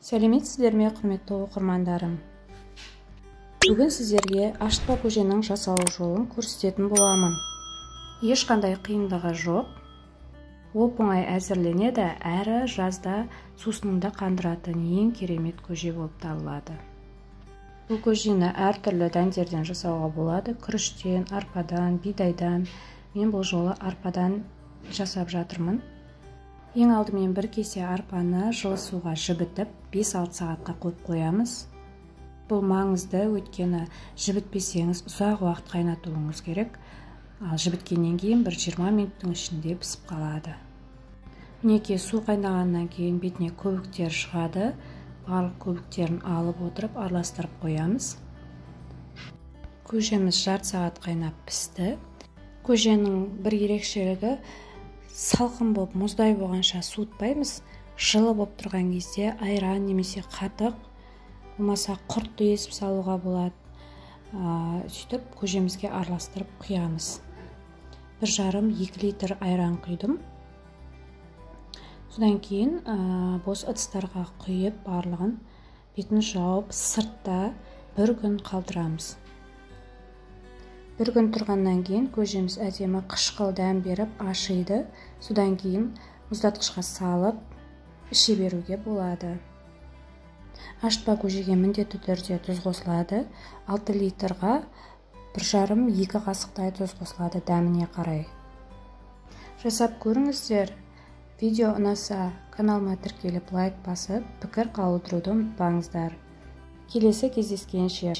Сәлеметсіздер ме, құрметті оқырмандарым? Бүгін сіздерге ашытпа көженің жасалу жолын көрсететін боламын. Ешқандай қиындығы жоқ. Оп-оңай әзірленеді, әрі жазда сусыныңды қандыратын ең керемет көже болып табылады. Бұл көжені әртүрлі дәндерден жасауға болады. Күріштен, арпадан, бидайдан. Мен бұл жолы арпадан жасап жатырмын. Ең алдымен бір кесе арпаны жылы суға жібітіп 5-6 сағатқа қойып қоямыз. Бұл маңызды, өйткені жібітпесеңіз ұзақ уақыт қайнатуыңыз керек. Ал жібіткеннен кейін бір 20 минуттың ішінде пісіп қалады. Мінекей, су қайнағаннан кейін бетіне көбіктер шығады. Барлық көбіктерін алып отырып араластырып қоямыз. Көжеміз жарты сағат қайнап пісті. Көженің бір ерекшелігі, салқын болып, мұздай болғанша суытпаймыз. Жылы болып тұрған кезде айран немесе қатық, болмаса құртты есіп салуға болады. Сөйтіп көжемізге араластырып құямыз. 1,5-2 литр айран құйдым. Содан кейін бос ыдыстарға құйып, барлығын бетін жауып, сыртта 1 күн қалдырамыз. 1 күн тұрғаннан кейін көжеміз әдемі қышқыл дәм беріп ашиды. Содан кейін мұздатқышқа салып іше беруге болады. Ашытпа көжеге міндетті түрде тұз қосылады. 6 литрға 1,5-2 қасықтай тұз қосылады дәміне қарай. Жасап көріңіздер. Видео ұнаса, каналыма тіркеліп лайк басып, пікір қалдыруды ұмытпаңыздар. Келесі кездескенше.